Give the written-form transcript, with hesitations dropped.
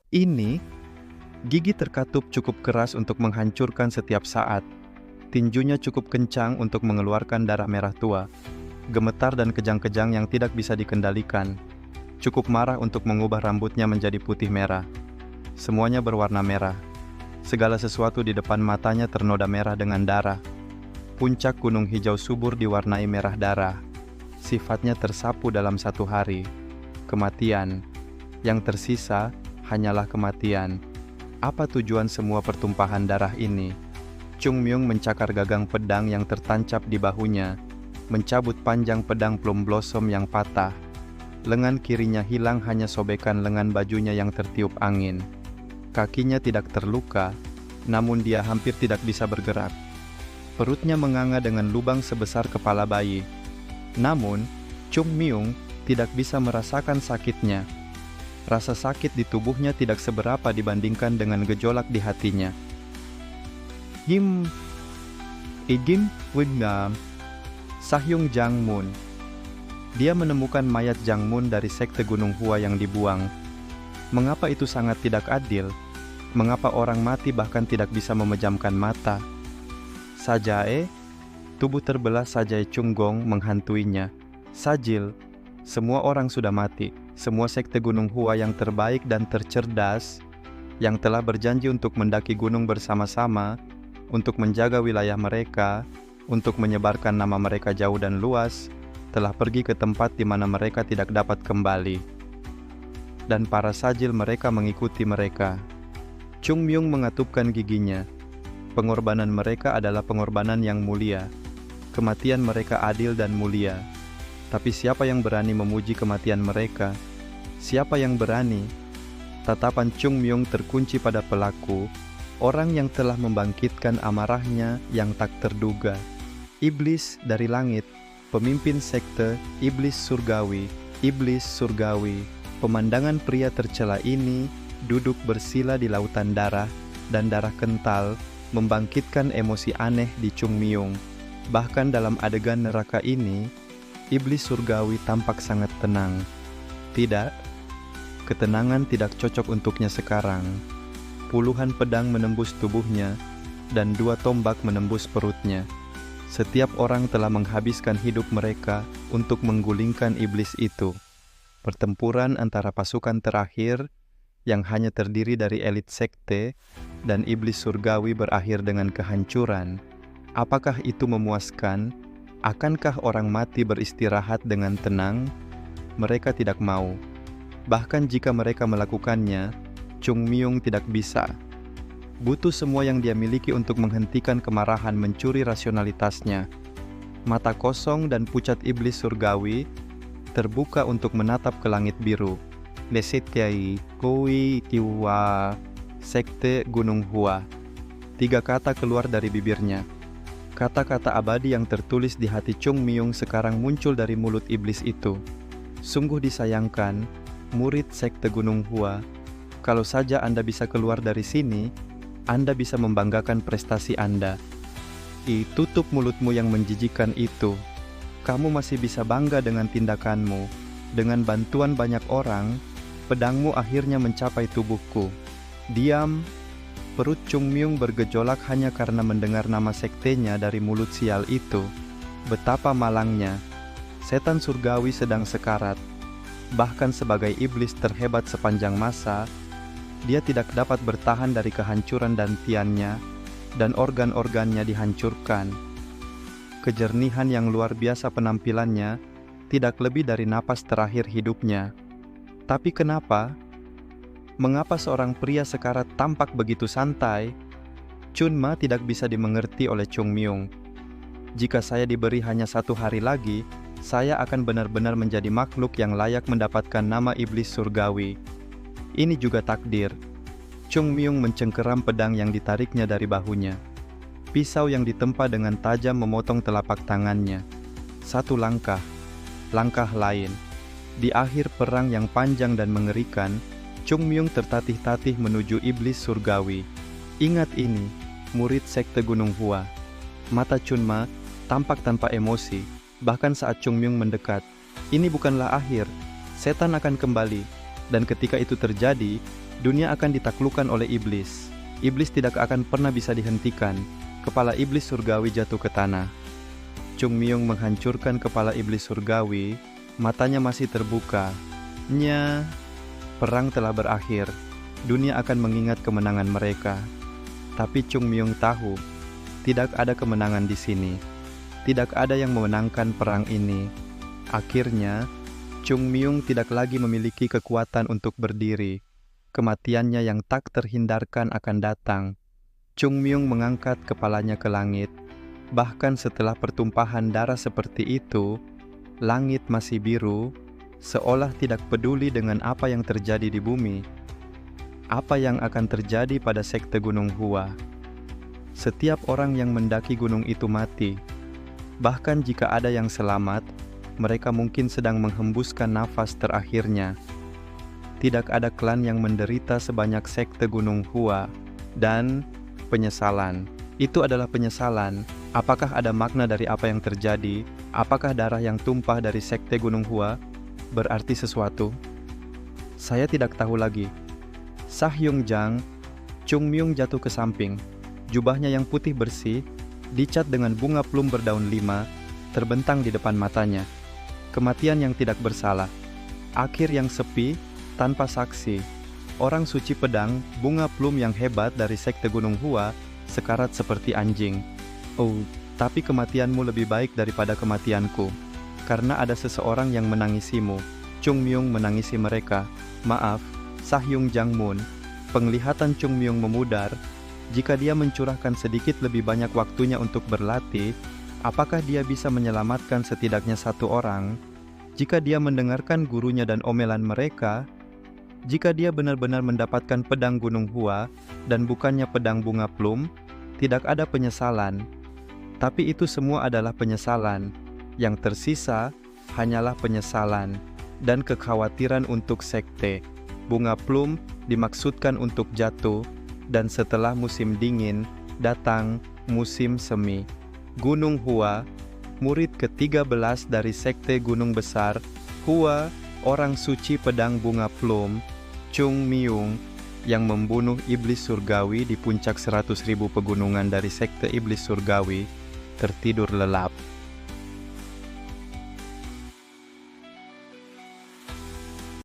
Ini, gigi terkatup cukup keras untuk menghancurkan setiap saat. Tinjunya cukup kencang untuk mengeluarkan darah merah tua. Gemetar dan kejang-kejang yang tidak bisa dikendalikan. Cukup marah untuk mengubah rambutnya menjadi putih merah. Semuanya berwarna merah. Segala sesuatu di depan matanya ternoda merah dengan darah. Puncak gunung hijau subur diwarnai merah darah. Sifatnya tersapu dalam satu hari. Kematian. Yang tersisa hanyalah kematian. Apa tujuan semua pertumpahan darah ini? Chung Myung mencakar gagang pedang yang tertancap di bahunya, mencabut panjang pedang plum blossom yang patah. Lengan kirinya hilang hanya sobekan lengan bajunya yang tertiup angin. Kakinya tidak terluka, namun dia hampir tidak bisa bergerak. Perutnya menganga dengan lubang sebesar kepala bayi. Namun, Chung Myung tidak bisa merasakan sakitnya. Rasa sakit di tubuhnya tidak seberapa dibandingkan dengan gejolak di hatinya. Igim Wignam Sahyung Jangmun. Dia menemukan mayat Jangmun dari sekte Gunung Hua yang dibuang. Mengapa itu sangat tidak adil? Mengapa orang mati bahkan tidak bisa memejamkan mata? Sajae, tubuh terbelah Sajae Chunggong menghantuinya. Sajil, semua orang sudah mati. Semua sekte Gunung Hua yang terbaik dan tercerdas, yang telah berjanji untuk mendaki gunung bersama-sama, untuk menjaga wilayah mereka, untuk menyebarkan nama mereka jauh dan luas, telah pergi ke tempat di mana mereka tidak dapat kembali. Dan para sajil mereka mengikuti mereka. Chung Myung mengatupkan giginya. Pengorbanan mereka adalah pengorbanan yang mulia. Kematian mereka adil dan mulia. Tapi siapa yang berani memuji kematian mereka? Siapa yang berani? Tatapan Chung Myung terkunci pada pelaku, orang yang telah membangkitkan amarahnya yang tak terduga. Iblis dari langit, pemimpin sekte, iblis surgawi, pemandangan pria tercela ini duduk bersila di lautan darah dan darah kental, membangkitkan emosi aneh di Chung Myung. Bahkan dalam adegan neraka ini, iblis surgawi tampak sangat tenang. Tidak, ketenangan tidak cocok untuknya sekarang. Puluhan pedang menembus tubuhnya, dan 2 tombak menembus perutnya. Setiap orang telah menghabiskan hidup mereka untuk menggulingkan iblis itu. Pertempuran antara pasukan terakhir, yang hanya terdiri dari elit sekte, dan iblis surgawi berakhir dengan kehancuran. Apakah itu memuaskan? Akankah orang mati beristirahat dengan tenang? Mereka tidak mau. Bahkan jika mereka melakukannya, Chung Myung tidak bisa. Butuh semua yang dia miliki untuk menghentikan kemarahan mencuri rasionalitasnya. Mata kosong dan pucat iblis surgawi terbuka untuk menatap ke langit biru. Lesetiai Kui Tiwa, sekte Gunung Hua. 3 kata keluar dari bibirnya. Kata-kata abadi yang tertulis di hati Chung Myung sekarang muncul dari mulut iblis itu. Sungguh disayangkan, murid sekte Gunung Hua. Kalau saja Anda bisa keluar dari sini, Anda bisa membanggakan prestasi Anda. Tutup mulutmu yang menjijikan itu. Kamu masih bisa bangga dengan tindakanmu. Dengan bantuan banyak orang, pedangmu akhirnya mencapai tubuhku. Diam. Perut Chung Myung bergejolak hanya karena mendengar nama sektenya dari mulut sial itu. Betapa malangnya. Setan surgawi sedang sekarat. Bahkan sebagai iblis terhebat sepanjang masa, dia tidak dapat bertahan dari kehancuran dantiannya, dan organ-organnya dihancurkan. Kejernihan yang luar biasa penampilannya, tidak lebih dari napas terakhir hidupnya. Tapi kenapa? Mengapa seorang pria sekarat tampak begitu santai? Chun Ma tidak bisa dimengerti oleh Chung Myung. Jika saya diberi hanya 1 hari lagi, saya akan benar-benar menjadi makhluk yang layak mendapatkan nama iblis surgawi. Ini juga takdir. Chung Myung mencengkeram pedang yang ditariknya dari bahunya. Pisau yang ditempa dengan tajam memotong telapak tangannya. 1 langkah, langkah lain. Di akhir perang yang panjang dan mengerikan, Chung Myung tertatih-tatih menuju iblis surgawi. Ingat ini, murid sekte Gunung Hua. Mata Chun Ma tampak tanpa emosi, bahkan saat Chung Myung mendekat. Ini bukanlah akhir, setan akan kembali. Dan ketika itu terjadi, Dunia akan ditaklukkan oleh iblis. Iblis tidak akan pernah bisa dihentikan. Kepala iblis surgawi jatuh ke tanah. Chung Myung menghancurkan kepala iblis surgawi, matanya masih terbuka. Perang telah berakhir. Dunia akan mengingat kemenangan mereka. Tapi Chung Myung tahu, tidak ada kemenangan di sini. Tidak ada yang memenangkan perang ini. Akhirnya, Chung Myung tidak lagi memiliki kekuatan untuk berdiri. Kematiannya yang tak terhindarkan akan datang. Chung Myung mengangkat kepalanya ke langit. Bahkan setelah pertumpahan darah seperti itu, langit masih biru, seolah tidak peduli dengan apa yang terjadi di bumi. Apa yang akan terjadi pada sekte Gunung Hua? Setiap orang yang mendaki gunung itu mati. Bahkan jika ada yang selamat, mereka mungkin sedang menghembuskan nafas terakhirnya. Tidak ada klan yang menderita sebanyak sekte Gunung Hua. Dan penyesalan. Itu adalah penyesalan. Apakah ada makna dari apa yang terjadi? Apakah darah yang tumpah dari sekte Gunung Hua berarti sesuatu? Saya tidak tahu lagi. Sahyung Jang, Chung Myung jatuh ke samping. Jubahnya yang putih bersih, dicat dengan bunga plum berdaun 5, terbentang di depan matanya. Kematian yang tidak bersalah. Akhir yang sepi, tanpa saksi. Orang suci pedang, bunga plum yang hebat dari sekte Gunung Hua, sekarat seperti anjing. Oh, tapi kematianmu lebih baik daripada kematianku. Karena ada seseorang yang menangisimu. Chung Myung menangisi mereka. Maaf, Sahyung Jangmun. Penglihatan Chung Myung memudar. Jika dia mencurahkan sedikit lebih banyak waktunya untuk berlatih, apakah dia bisa menyelamatkan setidaknya satu orang? Jika dia mendengarkan gurunya dan omelan mereka, jika dia benar-benar mendapatkan pedang Gunung Hua dan bukannya pedang bunga plum, tidak ada penyesalan. Tapi itu semua adalah penyesalan. Yang tersisa hanyalah penyesalan dan kekhawatiran untuk sekte. Bunga plum dimaksudkan untuk jatuh, dan setelah musim dingin, datang musim semi. Gunung Hua, murid ke-13 dari sekte Gunung Besar, Hua, orang suci pedang bunga plum, Chung Myung, yang membunuh iblis surgawi di puncak 100.000 pegunungan dari sekte iblis surgawi, tertidur lelap.